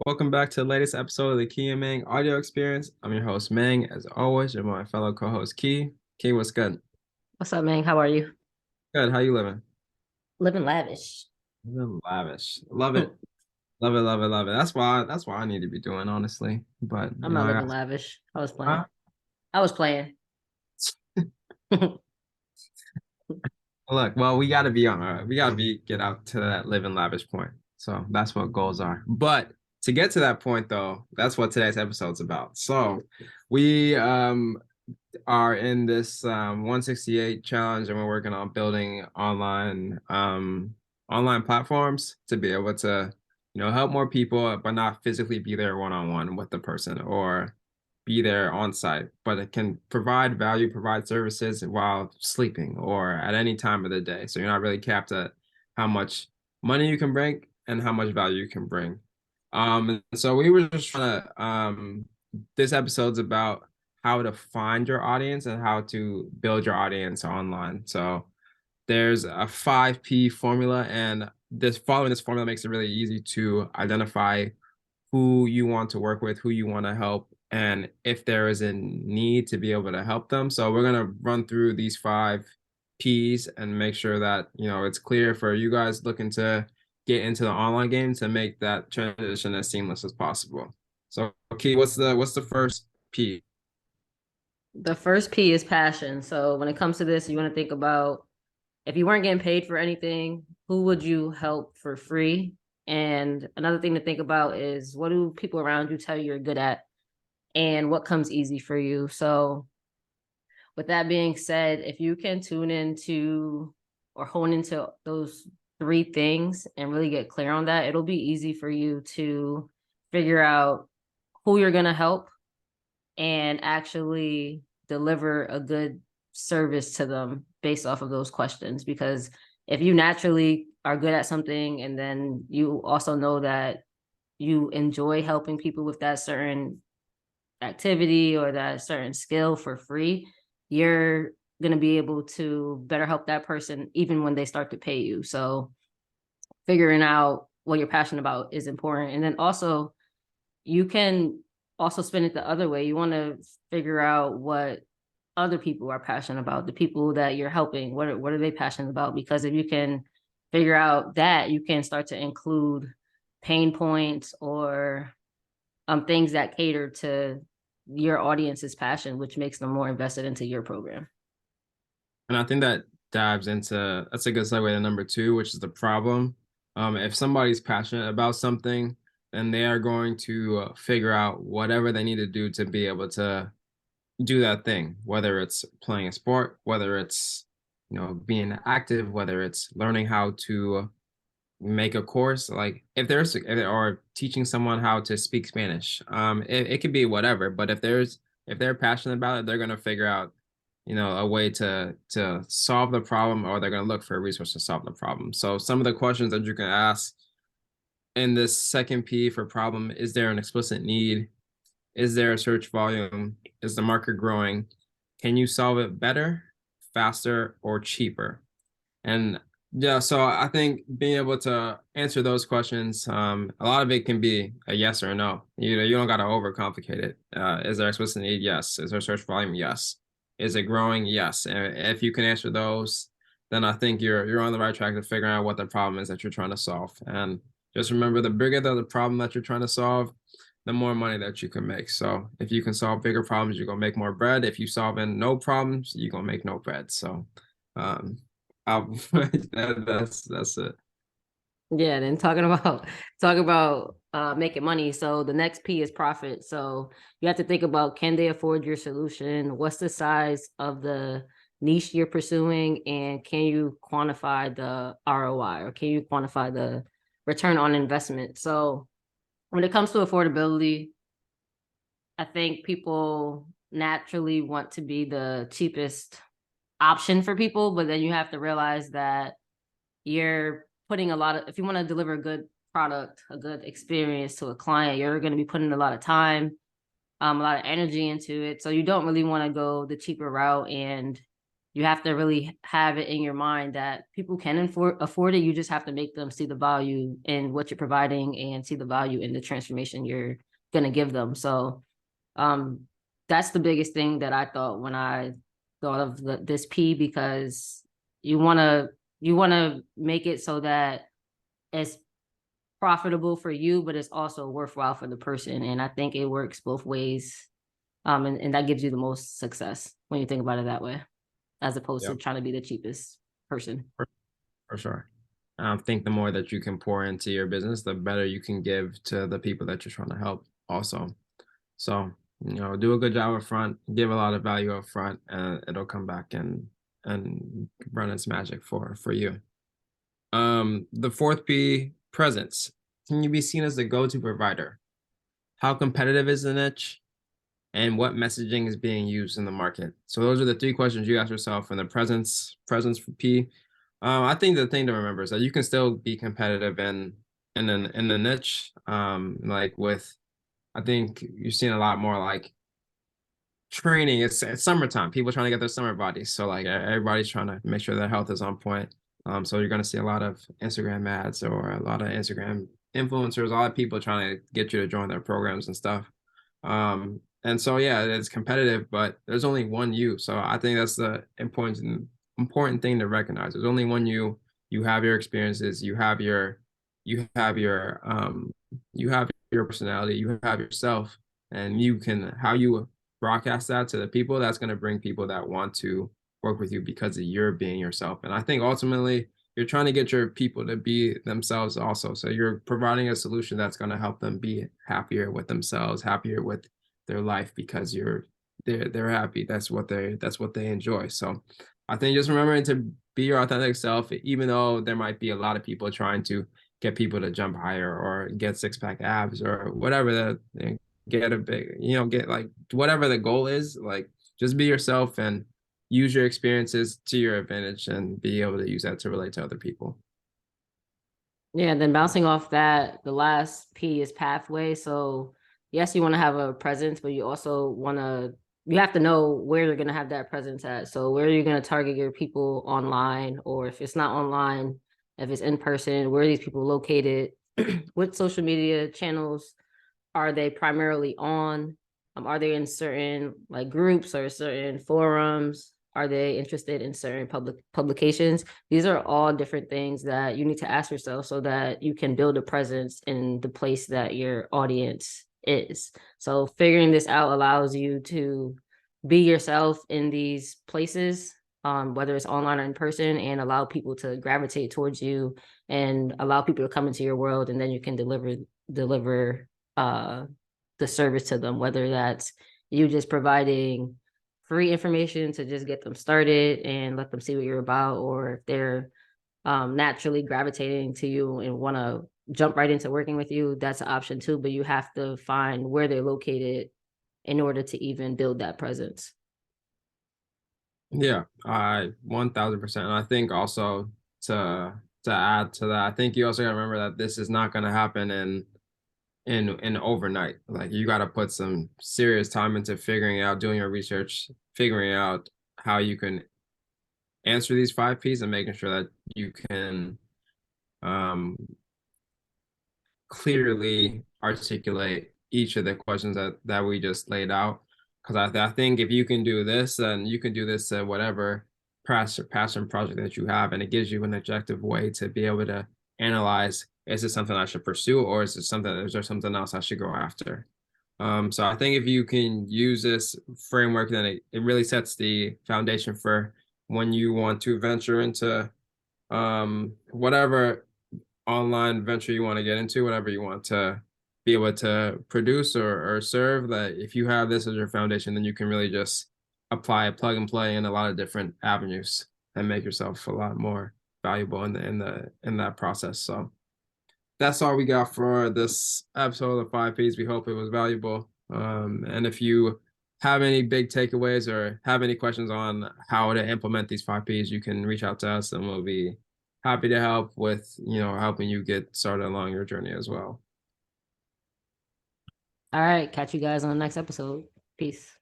Welcome back to the latest episode of the Key and Mang audio experience. I'm your host, Mang. As always, you're my fellow co-host, Key. Key, what's good? What's up, man? How are you? Good. How you living? Living lavish. Living lavish. Love it. Love it, love it, love it. That's why I need to be doing, honestly. But I'm not living lavish. I was uh, playing. I was playing. look, well, we gotta be on we gotta be get out to that living lavish point. So that's what goals are. But to get to that point though, that's what today's episode's about. So we are in this 168 challenge, and we're working on building online platforms to be able to help more people, but not physically be there one-on-one with the person or be there on site, but it can provide value, provide services while sleeping or at any time of the day, so you're not really capped at how much money you can bring and how much value you can bring. So we were just trying to this episode's about how to find your audience and how to build your audience online. So there's a 5P formula, and following this formula makes it really easy to identify who you want to work with, who you want to help, and if there is a need to be able to help them. So we're gonna run through these 5Ps and make sure that it's clear for you guys looking to get into the online game to make that transition as seamless as possible. So, Key, what's the first P? The first P is passion. So when it comes to this, you want to think about if you weren't getting paid for anything, who would you help for free? And another thing to think about is what do people around you tell you you're good at and what comes easy for you? So with that being said, if you can tune into or hone into those three things and really get clear on that, it'll be easy for you to figure out who you're going to help and actually deliver a good service to them based off of those questions. Because if you naturally are good at something and then you also know that you enjoy helping people with that certain activity or that certain skill for free, you're going to be able to better help that person even when they start to pay you. So figuring out what you're passionate about is important. And then also you can also spin it the other way. You want to figure out what other people are passionate about, the people that you're helping, what are they passionate about? Because if you can figure out that, you can start to include pain points or things that cater to your audience's passion, which makes them more invested into your program. And I think that dives into that's a good segue to number two, which is the problem. If somebody's passionate about something, then they are going to figure out whatever they need to do to be able to do that thing, whether it's playing a sport, whether it's being active, whether it's learning how to make a course, like if there's or teaching someone how to speak Spanish. It could be whatever, but if they're passionate about it, they're gonna figure out a way to solve the problem, or they're gonna look for a resource to solve the problem. So some of the questions that you can ask in this second P for problem: is there an explicit need? Is there a search volume? Is the market growing? Can you solve it better, faster, or cheaper? And yeah, so I think being able to answer those questions, a lot of it can be a yes or a no. You don't got to overcomplicate it. Is there explicit need? Yes. Is there search volume? Yes. Is it growing? Yes. And if you can answer those, then I think you're on the right track to figuring out what the problem is that you're trying to solve. And just remember, the bigger the problem that you're trying to solve, the more money that you can make. So if you can solve bigger problems, you're gonna make more bread. If you solving no problems, you're gonna make no bread. So um, that's it. Yeah, then talk about making money. So the next P is profit. So you have to think about, can they afford your solution? What's the size of the niche you're pursuing? And can you quantify the ROI, or can you quantify the return on investment? So when it comes to affordability, I think people naturally want to be the cheapest option for people, but then you have to realize that you're putting a lot of, if you want to deliver a good product, a good experience to a client, you're going to be putting a lot of time, a lot of energy into it. So you don't really want to go the cheaper route and you have to really have it in your mind that people can afford it. You just have to make them see the value in what you're providing and see the value in the transformation you're going to give them. So that's the biggest thing that I thought when I thought of this P, because you want to make it so that it's profitable for you, but it's also worthwhile for the person. And I think it works both ways. And that gives you the most success when you think about it that way, as opposed to Yep. trying to be the cheapest person. For sure. I think the more that you can pour into your business, the better you can give to the people that you're trying to help also. So, do a good job up front, give a lot of value up front, and it'll come back and run its magic for you. The fourth P, presence. Can you be seen as the go-to provider? How competitive is the niche? And what messaging is being used in the market? So those are the three questions you ask yourself. And the presence for P. I think the thing to remember is that you can still be competitive in the niche. Like with, I think you're seeing a lot more like training. It's summertime. People trying to get their summer bodies. So like everybody's trying to make sure their health is on point. So you're gonna see a lot of Instagram ads or a lot of Instagram influencers, a lot of people trying to get you to join their programs and stuff. And so yeah, it's competitive, but there's only one you. So I think that's the important thing to recognize. There's only one you. You have your experiences, you have your personality, you have yourself, and you can how you broadcast that to the people, that's going to bring people that want to work with you because of your being yourself. And I think ultimately you're trying to get your people to be themselves also. So you're providing a solution that's going to help them be happier with themselves, happier with their life because they're happy. That's what they enjoy. So I think just remembering to be your authentic self, even though there might be a lot of people trying to get people to jump higher or get six-pack abs or whatever the get a big, get like whatever the goal is, like just be yourself and use your experiences to your advantage and be able to use that to relate to other people. Yeah, and then bouncing off that, the last P is pathway. So yes, you want to have a presence, but you have to know where you're going to have that presence at. So where are you going to target your people online, or if it's not online, if it's in person, where are these people located? What social media channels are they primarily on? Are they in certain like groups or certain forums? Are they interested in certain publications? These are all different things that you need to ask yourself so that you can build a presence in the place that your audience is. So figuring this out allows you to be yourself in these places, whether it's online or in person, and allow people to gravitate towards you and allow people to come into your world, and then you can deliver the service to them, whether that's you just providing free information to just get them started and let them see what you're about, or if they're naturally gravitating to you and want to jump right into working with you, that's an option too. But you have to find where they're located in order to even build that presence. Yeah, I 1000%. And I think also to add to that, I think you also got to remember that this is not going to happen in overnight. Like you got to put some serious time into figuring out, doing your research, figuring out how you can answer these 5 Ps and making sure that you can um, clearly articulate each of the questions that we just laid out. Because I think if you can do this, then you can do this at whatever passion project that you have, and it gives you an objective way to be able to analyze: is it something I should pursue, or is there something else I should go after? So I think if you can use this framework, then it really sets the foundation for when you want to venture into whatever online venture you want to get into, whatever you want to be able to produce or serve, that if you have this as your foundation, then you can really just apply, plug and play in a lot of different avenues and make yourself a lot more valuable in that process. So that's all we got for this episode of 5 Ps. We hope it was valuable. And if you have any big takeaways or have any questions on how to implement these 5 Ps, you can reach out to us and we'll be happy to help with, helping you get started along your journey as well. All right, catch you guys on the next episode. Peace.